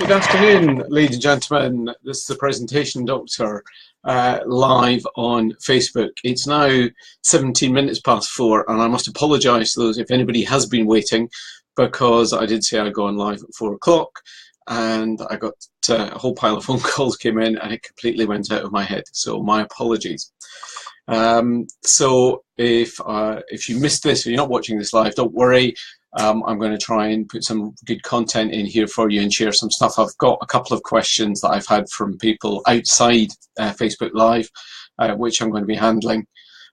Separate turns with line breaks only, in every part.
Good afternoon, ladies and gentlemen. This is the Presentation Doctor live on Facebook. It's now 17 minutes past 4, and I must apologise to those if anybody has been waiting, because I did say I'd go on live at 4 o'clock, and I got a whole pile of phone calls came in, and it completely went out of my head. So my apologies. So if you missed this or you're not watching this live, don't worry. I'm going to try and put some good content in here for you and share some stuff. I've got a couple of questions that I've had from people outside Facebook Live, which I'm going to be handling.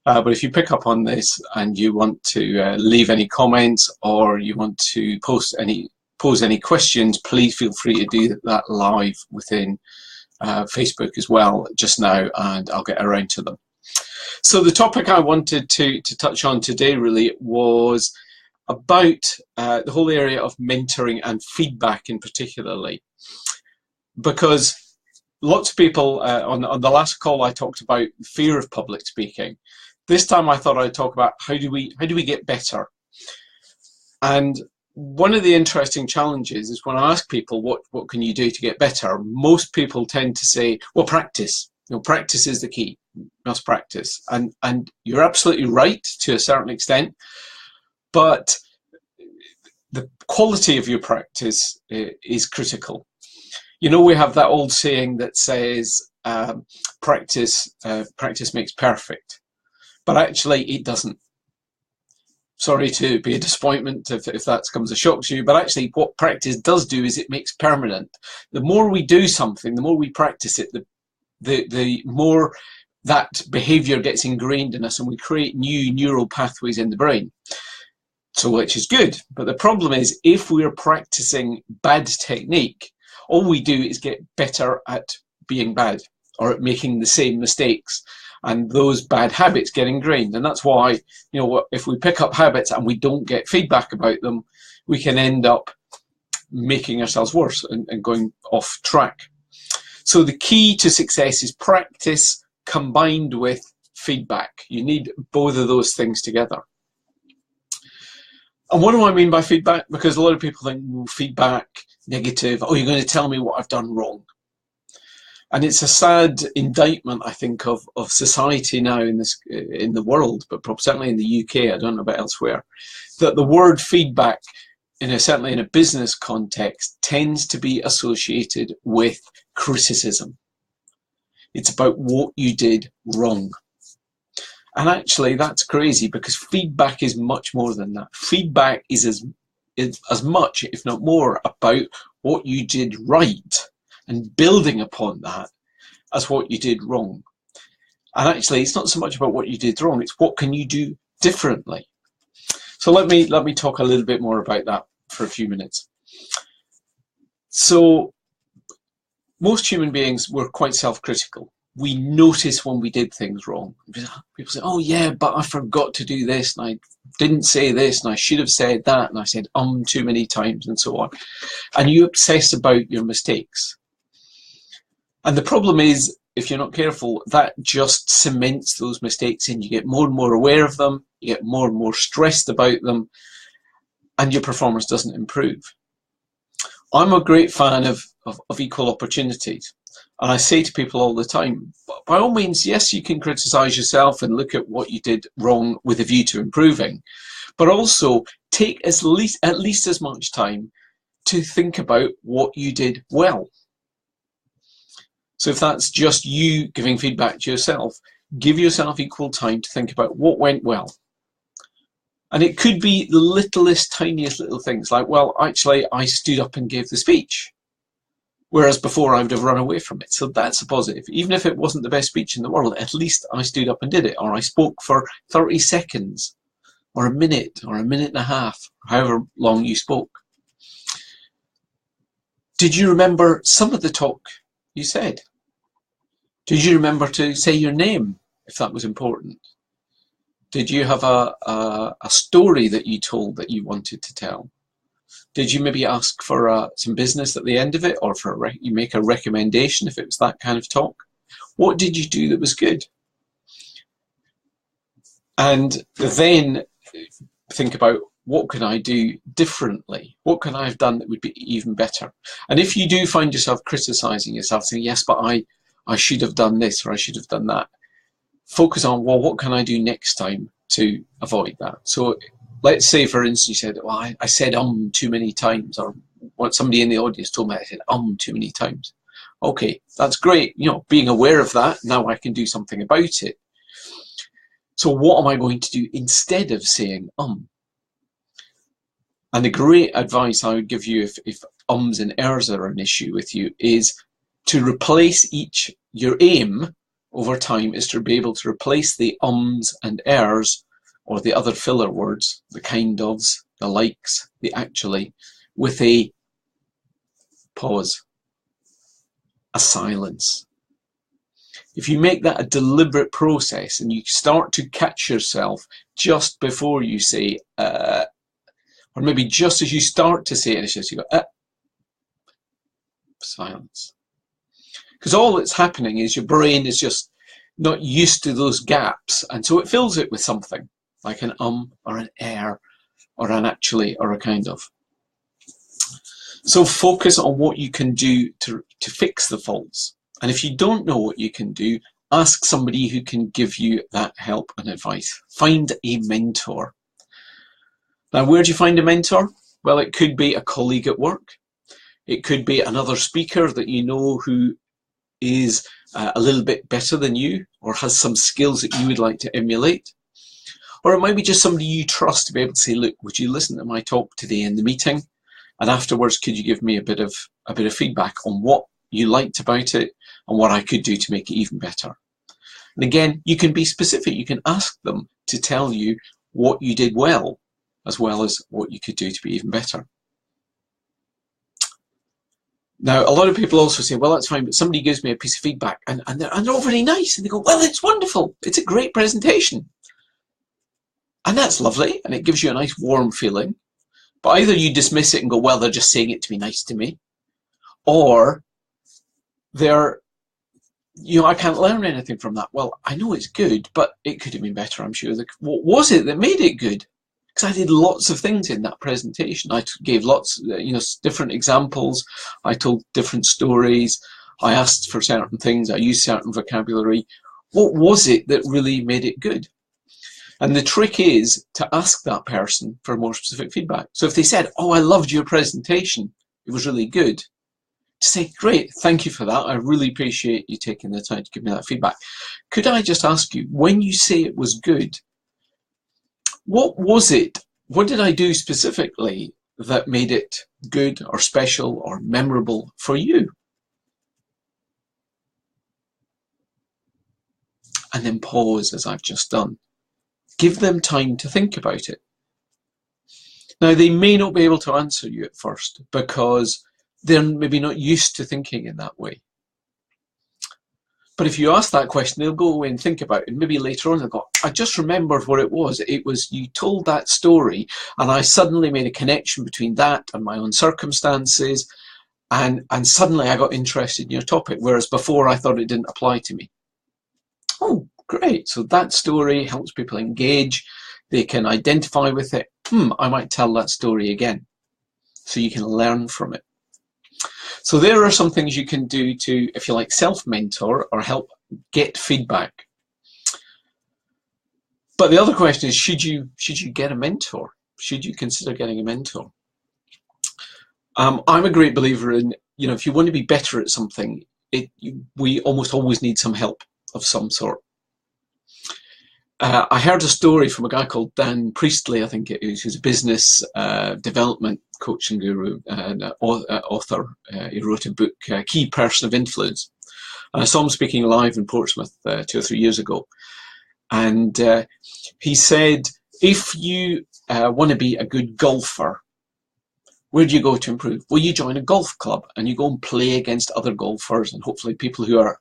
But if you pick up on this and you want to leave any comments or you want to pose any questions, please feel free to do that live within Facebook as well just now, and I'll get around to them. So the topic I wanted to touch on today really was about the whole area of mentoring and feedback in particularly, because lots of people on the last call I talked about fear of public speaking. This time I thought I'd talk about how do we get better. And one of the interesting challenges is when I ask people what can you do to get better, most people tend to say, well, practice. Practice is the key. You must practice, and you're absolutely right to a certain extent. But the quality of your practice is critical. We have that old saying that says practice makes perfect, but actually it doesn't. Sorry to be a disappointment if that comes as a shock to you, but actually what practice does do is it makes permanent. The more we do something, the more we practice it, the more that behavior gets ingrained in us, and we create new neural pathways in the brain. So, which is good, but the problem is if we're practicing bad technique, all we do is get better at being bad or at making the same mistakes, and those bad habits get ingrained. And that's why, if we pick up habits and we don't get feedback about them, we can end up making ourselves worse and going off track. So the key to success is practice combined with feedback. You need both of those things together. And what do I mean by feedback? Because a lot of people think, well, feedback, negative, oh, you're going to tell me what I've done wrong. And it's a sad indictment, I think, of society now in the world, but certainly in the UK, I don't know about elsewhere, that the word feedback, certainly in a business context, tends to be associated with criticism. It's about what you did wrong. And actually, that's crazy, because feedback is much more than that. Feedback is as much, if not more, about what you did right and building upon that as what you did wrong. And actually, it's not so much about what you did wrong, it's what can you do differently. So let me talk a little bit more about that for a few minutes. So most human beings were quite self-critical. We notice when we did things wrong. People say, oh yeah, but I forgot to do this, and I didn't say this, and I should have said that, and I said too many times, and so on. And you obsess about your mistakes. And the problem is, if you're not careful, that just cements those mistakes in. You get more and more aware of them, you get more and more stressed about them, and your performance doesn't improve. I'm a great fan of equal opportunities. And I say to people all the time, by all means, yes, you can criticize yourself and look at what you did wrong with a view to improving, but also take at least as much time to think about what you did well. So if that's just you giving feedback to yourself, give yourself equal time to think about what went well. And it could be the littlest, tiniest little things like, well, actually, I stood up and gave the speech, whereas before I would have run away from it. So that's a positive. Even if it wasn't the best speech in the world, at least I stood up and did it, or I spoke for 30 seconds, or a minute and a half, however long you spoke. Did you remember some of the talk you said? Did you remember to say your name if that was important? Did you have a story that you told that you wanted to tell? Did you maybe ask for some business at the end of it, or you make a recommendation if it was that kind of talk? What did you do that was good? And then think about what can I do differently? What can I have done that would be even better? And if you do find yourself criticizing yourself, saying, yes, but I should have done this or I should have done that, focus on, well, what can I do next time to avoid that? So let's say, for instance, you said, well, I said too many times, or what somebody in the audience told me I said too many times. Okay, that's great. You know, being aware of that, now I can do something about it. So what am I going to do instead of saying And the great advice I would give you if ums and ers are an issue with you is to replace your aim over time is to be able to replace the ums and ers, or the other filler words, the kind ofs, the likes, the actually, with a pause, a silence. If you make that a deliberate process and you start to catch yourself just before you say, or maybe just as you start to say it, you go, silence. Because all that's happening is your brain is just not used to those gaps, and so it fills it with something like an or an or an actually or a kind of. So focus on what you can do to fix the faults. And if you don't know what you can do, ask somebody who can give you that help and advice. Find a mentor. Now, where do you find a mentor? Well, it could be a colleague at work. It could be another speaker that you know who is a little bit better than you or has some skills that you would like to emulate. Or it might be just somebody you trust to be able to say, look, would you listen to my talk today in the meeting? And afterwards, could you give me a bit of feedback on what you liked about it and what I could do to make it even better? And again, you can be specific. You can ask them to tell you what you did well as what you could do to be even better. Now, a lot of people also say, well, that's fine, but somebody gives me a piece of feedback and they're all very nice. And they go, well, it's wonderful. It's a great presentation. And that's lovely. And it gives you a nice warm feeling. But either you dismiss it and go, well, they're just saying it to be nice to me. Or they're, I can't learn anything from that. Well, I know it's good, but it could have been better, I'm sure. What was it that made it good? Because I did lots of things in that presentation. I gave lots, different examples. I told different stories. I asked for certain things. I used certain vocabulary. What was it that really made it good? And the trick is to ask that person for more specific feedback. So if they said, oh, I loved your presentation, it was really good, to say, great, thank you for that. I really appreciate you taking the time to give me that feedback. Could I just ask you, when you say it was good, what was it? What did I do specifically that made it good or special or memorable for you? And then pause, as I've just done. Give them time to think about it. Now, they may not be able to answer you at first because they're maybe not used to thinking in that way. But if you ask that question, they'll go away and think about it. And maybe later on they'll go, I just remembered what it was. It was you told that story and I suddenly made a connection between that and my own circumstances. And suddenly I got interested in your topic, whereas before I thought it didn't apply to me. Oh, great. So that story helps people engage. They can identify with it. I might tell that story again. So you can learn from it. So there are some things you can do to, if you like, self-mentor or help get feedback. But the other question is, should you get a mentor? Should you consider getting a mentor? I'm a great believer in, if you want to be better at something, we almost always need some help of some sort. I heard a story from a guy called Dan Priestley, I think it is, who's a business development coach and guru and author. He wrote a book, Key Person of Influence. And I saw him speaking live in Portsmouth 2 or 3 years ago. And he said, if you want to be a good golfer, where do you go to improve? Well, you join a golf club and you go and play against other golfers and hopefully people who are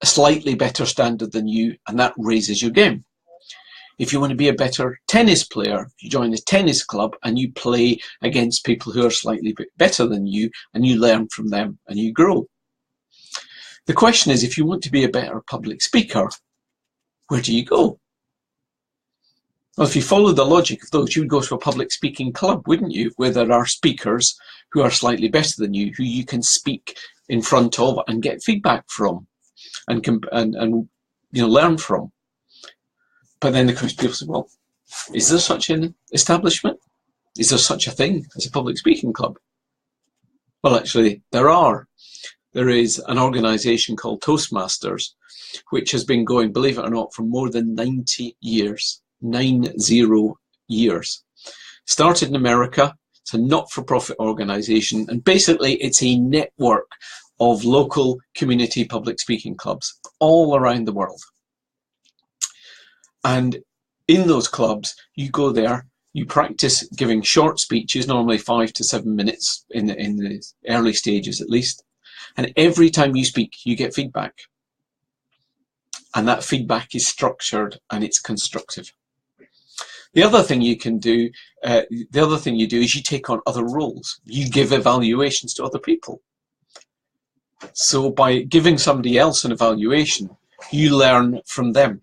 a slightly better standard than you, and that raises your game. If you want to be a better tennis player, you join a tennis club and you play against people who are slightly better than you and you learn from them and you grow. The question is, if you want to be a better public speaker, where do you go? Well, if you follow the logic of those, you would go to a public speaking club, wouldn't you? Where there are speakers who are slightly better than you, who you can speak in front of and get feedback from, and learn from. But then of course people say, well, is there such an establishment? Is there such a thing as a public speaking club? Well, actually, there are. There is an organisation called Toastmasters, which has been going, believe it or not, for more than 90 years. 90 years. Started in America. It's a not-for-profit organisation, and basically it's a network of local community public speaking clubs all around the world. And in those clubs, you go there, you practice giving short speeches, normally 5 to 7 minutes in the early stages at least. And every time you speak, you get feedback. And that feedback is structured and it's constructive. The other thing you can do, is you take on other roles. You give evaluations to other people. So by giving somebody else an evaluation, you learn from them.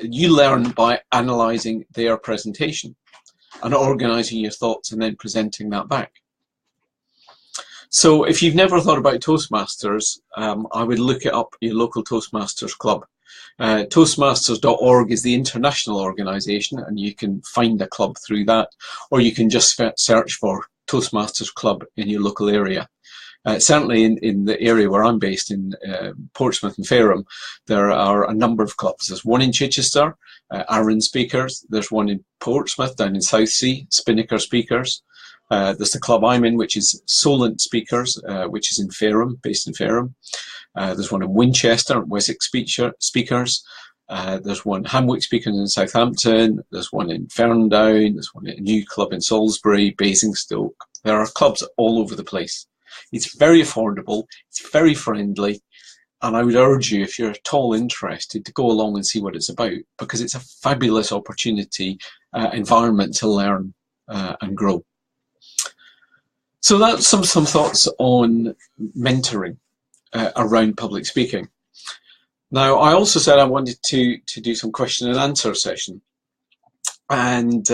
You learn by analysing their presentation and organising your thoughts and then presenting that back. So if you've never thought about Toastmasters, I would look it up, your local Toastmasters club. Toastmasters.org is the international organisation, and you can find a club through that, or you can just search for Toastmasters Club in your local area. Certainly in the area where I'm based, in Portsmouth and Fareham, there are a number of clubs. There's one in Chichester, Arran Speakers. There's one in Portsmouth, down in Southsea, Spinnaker Speakers. There's the club I'm in, which is Solent Speakers, which is in Fareham, based in Fareham. There's one in Winchester, Wessex Speakers. There's one Hamwick Speakers in Southampton. There's one in Ferndown. There's one a new club in Salisbury, Basingstoke. There are clubs all over the place. It's very affordable, it's very friendly, and I would urge you, if you're at all interested, to go along and see what it's about, because it's a fabulous opportunity, environment to learn and grow. So that's some thoughts on mentoring around public speaking. Now, I also said I wanted to do some question and answer session, and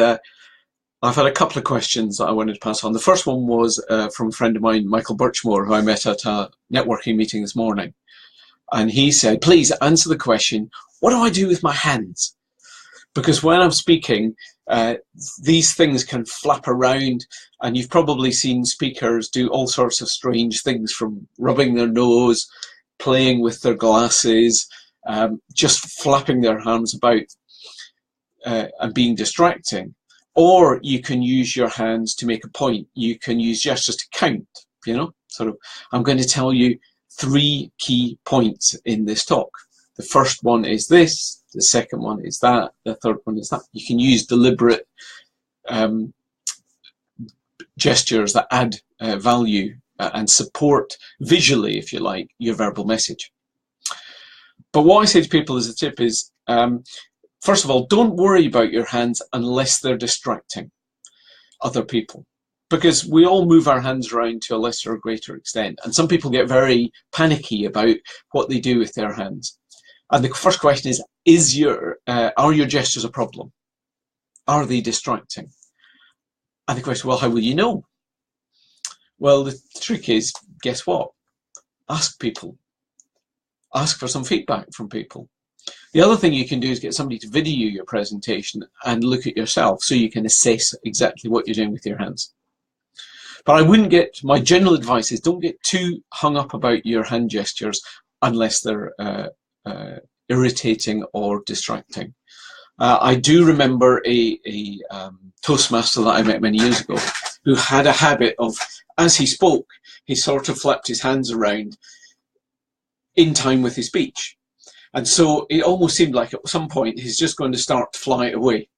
I've had a couple of questions that I wanted to pass on. The first one was from a friend of mine, Michael Birchmore, who I met at a networking meeting this morning. And he said, please answer the question, what do I do with my hands? Because when I'm speaking, these things can flap around, and you've probably seen speakers do all sorts of strange things, from rubbing their nose, playing with their glasses, just flapping their hands about and being distracting. Or you can use your hands to make a point. You can use gestures to count, sort of, I'm going to tell you 3 key points in this talk. The first one is this, the second one is that, the third one is that. You can use deliberate gestures that add value and support visually, if you like, your verbal message. But what I say to people as a tip is, first of all, don't worry about your hands unless they're distracting other people, because we all move our hands around to a lesser or greater extent, and some people get very panicky about what they do with their hands. And the first question is are your gestures a problem? Are they distracting? And the question, well, how will you know? Well, the trick is, guess what? Ask people. Ask for some feedback from people. The other thing you can do is get somebody to video your presentation and look at yourself, so you can assess exactly what you're doing with your hands. But my general advice is, don't get too hung up about your hand gestures unless they're irritating or distracting. I do remember a Toastmaster that I met many years ago, who had a habit of, as he spoke, he sort of flapped his hands around in time with his speech. And so it almost seemed like at some point he's just going to start to fly away.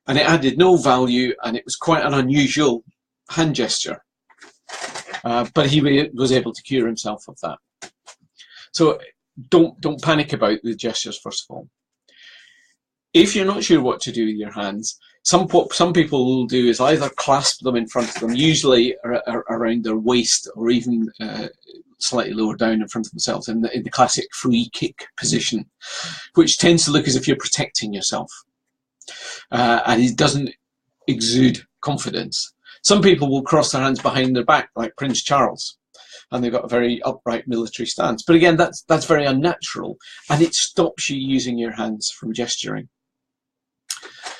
And it added no value, and it was quite an unusual hand gesture. But he was able to cure himself of that. So don't panic about the gestures, first of all. If you're not sure what to do with your hands, some people will do is either clasp them in front of them, usually around their waist, or even slightly lower down in front of themselves in the classic free kick position, which tends to look as if you're protecting yourself. and he doesn't exude confidence. Some people will cross their hands behind their back, like Prince Charles, and they've got a very upright military stance. But again, that's very unnatural, and it stops you using your hands from gesturing.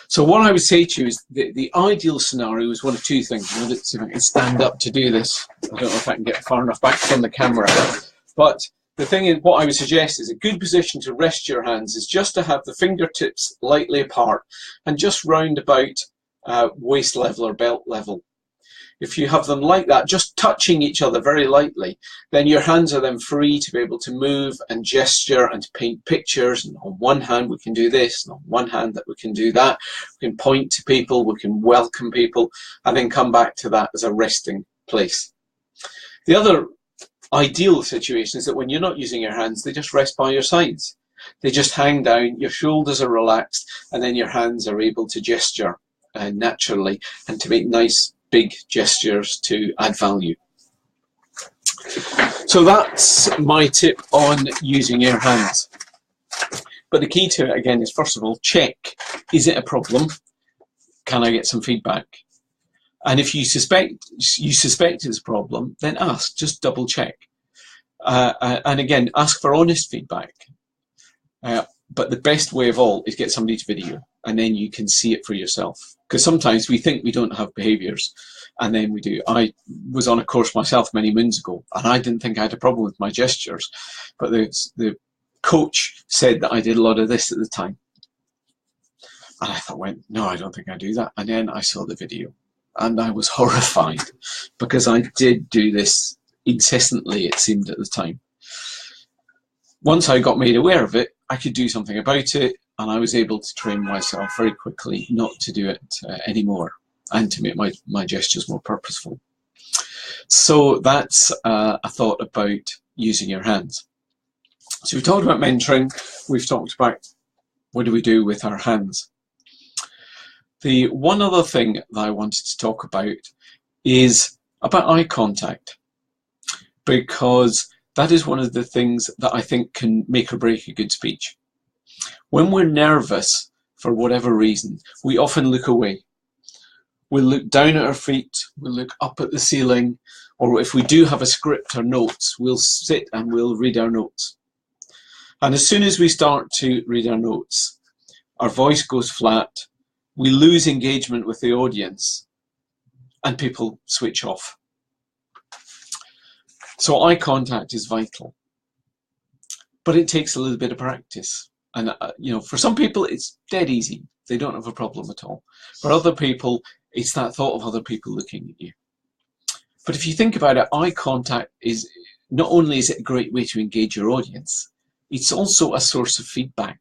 So what I would say to you is the ideal scenario is one of two things. Let's see if I can stand up to do this. I don't know if I can get far enough back from the camera. But the thing is, what I would suggest is a good position to rest your hands is just to have the fingertips lightly apart and just round about waist level or belt level. If you have them like that, just touching each other very lightly, then your hands are then free to be able to move and gesture and to paint pictures. And on one hand we can do this, and on one hand that we can do that. We can point to people, we can welcome people, and then come back to that as a resting place. The other ideal situation is that when you're not using your hands, they just rest by your sides. They just hang down, your shoulders are relaxed, and then your hands are able to gesture naturally and to make nice big gestures to add value. So that's my tip on using your hands. But the key to it again is, first of all, check, is it a problem? Can I get some feedback? And if you suspect it's a problem, then ask, just double check. And again, ask for honest feedback. But the best way of all is get somebody to video, and then you can see it for yourself. Because sometimes we think we don't have behaviours, and then we do. I was on a course myself many moons ago, and I didn't think I had a problem with my gestures, but the coach said that I did a lot of this at the time. And I thought, well, no, I don't think I do that. And then I saw the video, and I was horrified, because I did do this incessantly, it seemed at the time. Once I got made aware of it, I could do something about it, and I was able to train myself very quickly not to do it anymore, and to make my gestures more purposeful. So that's a thought about using your hands. So we've talked about mentoring, we've talked about what do we do with our hands. The one other thing that I wanted to talk about is about eye contact, because that is one of the things that I think can make or break a good speech. When we're nervous, for whatever reason, we often look away. We'll look down at our feet, we'll look up at the ceiling, or if we do have a script or notes, we'll sit and we'll read our notes. And as soon as we start to read our notes, our voice goes flat, we lose engagement with the audience, and people switch off. So eye contact is vital, but it takes a little bit of practice. And for some people it's dead easy, they don't have a problem at all. For other people, it's that thought of other people looking at you. But if you think about it, eye contact is not only is it a great way to engage your audience, it's also a source of feedback,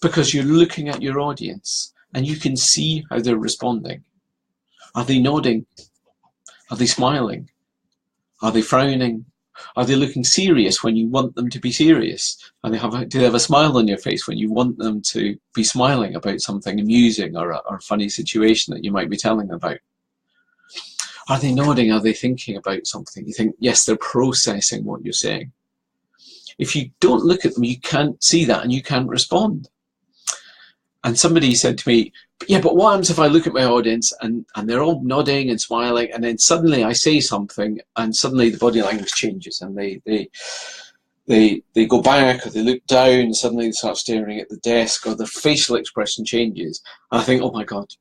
because you're looking at your audience and you can see how they're responding. Are they nodding? Are they smiling? Are they frowning? Are they looking serious when you want them to be serious? Do they have a smile on your face when you want them to be smiling about something amusing or a funny situation that you might be telling them about? Are they nodding? Are they thinking about something? You think, yes, they're processing what you're saying. If you don't look at them, you can't see that and you can't respond. And somebody said to me, yeah, but what happens if I look at my audience and they're all nodding and smiling, and then suddenly I say something and suddenly the body language changes and they go back, or they look down, suddenly they start staring at the desk, or their facial expression changes. And I think, oh my God,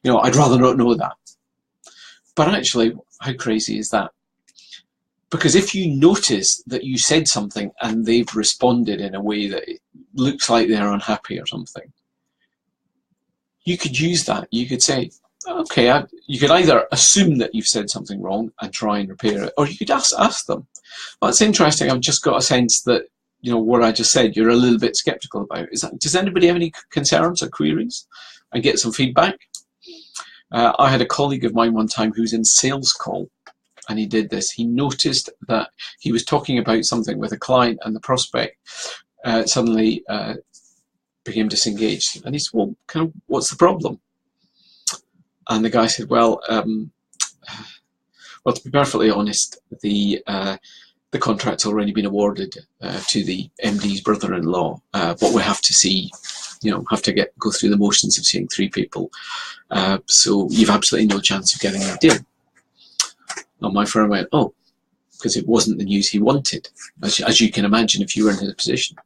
I'd rather not know that. But actually, how crazy is that? Because if you notice that you said something and they've responded in a way that it looks like they're unhappy or something, you could use that. You could say, okay, you could either assume that you've said something wrong and try and repair it, or you could ask them. Well, it's interesting, I've just got a sense that, what I just said, you're a little bit skeptical about. Does anybody have any concerns or queries? And get some feedback. I had a colleague of mine one time who was in sales call, and he did this. He noticed that he was talking about something with a client, and the prospect suddenly became disengaged. And he said, well, what's the problem? And the guy said, well, to be perfectly honest, the contract's already been awarded to the MD's brother-in-law. What we have to see have to go through the motions of seeing 3 people. So you've absolutely no chance of getting a deal. And my friend went, oh, because it wasn't the news he wanted, as you can imagine if you were in his position.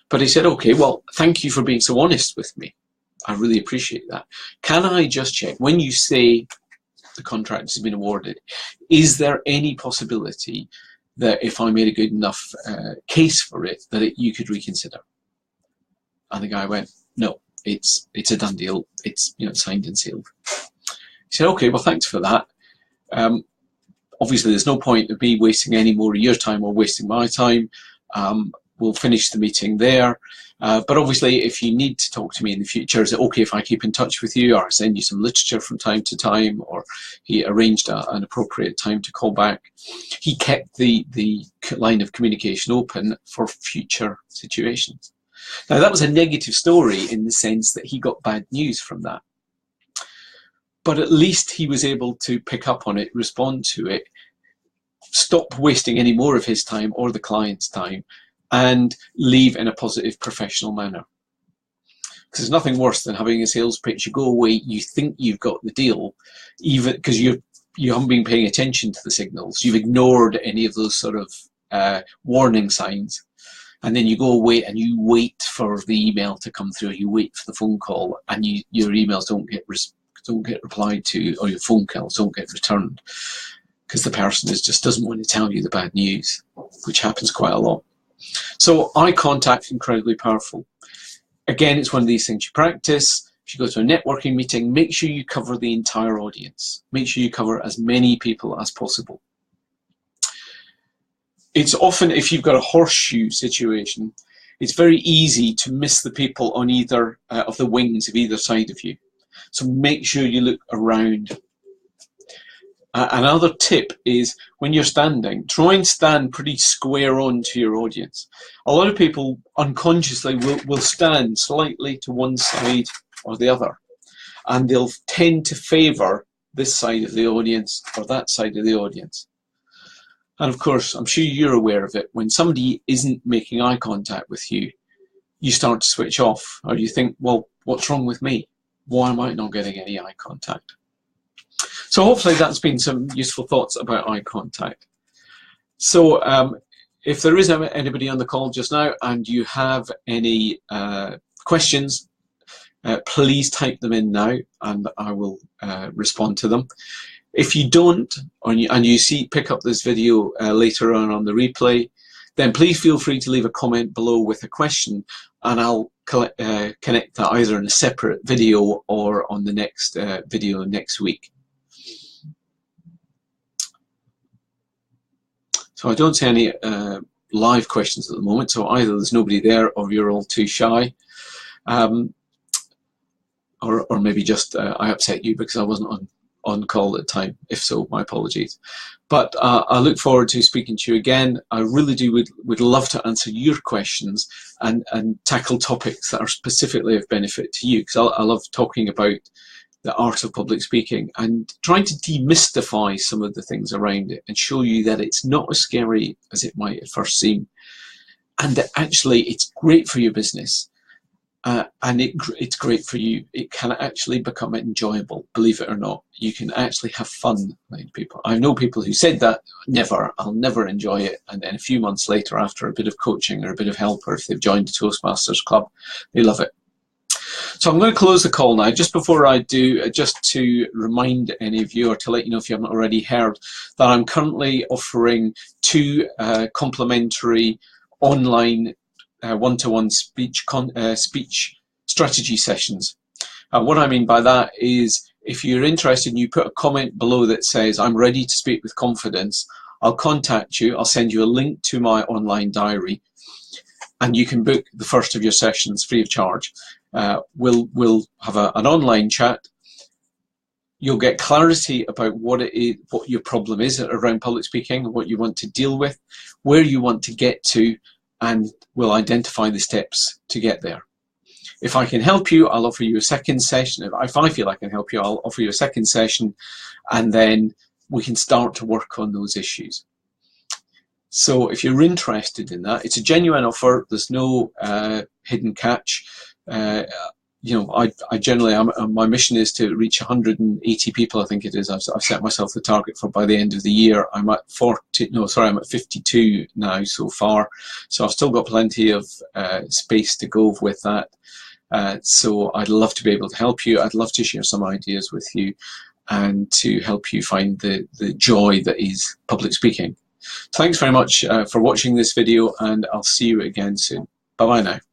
But he said, okay, well, thank you for being so honest with me. I really appreciate that. Can I just check, when you say the contract has been awarded, is there any possibility that if I made a good enough case for it, that you could reconsider? And the guy went, no, it's a done deal. It's signed and sealed. He said, okay, well, thanks for that. Obviously, there's no point of me wasting any more of your time or wasting my time. We'll finish the meeting there. But obviously, if you need to talk to me in the future, is it okay if I keep in touch with you, or I send you some literature from time to time? Or he arranged an appropriate time to call back. He kept the line of communication open for future situations. Now, that was a negative story in the sense that he got bad news from that. But at least he was able to pick up on it, respond to it, stop wasting any more of his time or the client's time, and leave in a positive, professional manner. Because there's nothing worse than having a sales pitch. You go away, you think you've got the deal, even because you haven't been paying attention to the signals. You've ignored any of those sort of warning signs. And then you go away and you wait for the email to come through, you wait for the phone call, and your emails don't get replied to, or your phone calls don't get returned, because the person just doesn't want to tell you the bad news, which happens quite a lot. So eye contact, incredibly powerful. Again, it's one of these things you practice. If you go to a networking meeting, make sure you cover the entire audience. Make sure you cover as many people as possible. It's often, if you've got a horseshoe situation, it's very easy to miss the people on either of the wings of either side of you. So make sure you look around. Another tip is, when you're standing, try and stand pretty square on to your audience. A lot of people unconsciously will stand slightly to one side or the other, and they'll tend to favour this side of the audience or that side of the audience. And of course, I'm sure you're aware of it, when somebody isn't making eye contact with you, you start to switch off, or you think, well, what's wrong with me? Why am I not getting any eye contact? So hopefully that's been some useful thoughts about eye contact. So if there is anybody on the call just now and you have any questions, please type them in now and I will respond to them. If you don't, and you pick up this video later on the replay, then please feel free to leave a comment below with a question, and I'll connect that either in a separate video or on the next video next week. So I don't see any live questions at the moment, so either there's nobody there or you're all too shy, or maybe just I upset you because I wasn't on call at the time. If so, my apologies. But I look forward to speaking to you again. I really would love to answer your questions and tackle topics that are specifically of benefit to you, because I love talking about the art of public speaking and trying to demystify some of the things around it and show you that it's not as scary as it might at first seem, and that actually it's great for your business. And it's great for you. It can actually become enjoyable, believe it or not. You can actually have fun with people. I know people who said that, I'll never enjoy it. And then a few months later, after a bit of coaching or a bit of help, or if they've joined the Toastmasters Club, they love it. So I'm going to close the call now. Just before I do, just to remind any of you, or to let you know if you haven't already heard, that I'm currently offering 2 complimentary online one-to-one speech strategy sessions. What I mean by that is, if you're interested and you put a comment below that says, I'm ready to speak with confidence, I'll contact you. I'll send you a link to my online diary, and you can book the first of your sessions free of charge. We'll have an online chat. You'll get clarity about what your problem is around public speaking, what you want to deal with, where you want to get to, and we'll identify the steps to get there. If I can help you, I'll offer you a second session. If I feel I can help you, I'll offer you a second session, and then we can start to work on those issues. So if you're interested in that, it's a genuine offer. There's no hidden catch. you know, I generally, my mission is to reach 180 people. I think it is. I've set myself the target for by the end of the year. I'm at 40. No, sorry, I'm at 52 now so far. So I've still got plenty of space to go with that. So I'd love to be able to help you. I'd love to share some ideas with you and to help you find the joy that is public speaking. Thanks very much for watching this video, and I'll see you again soon. Bye bye now.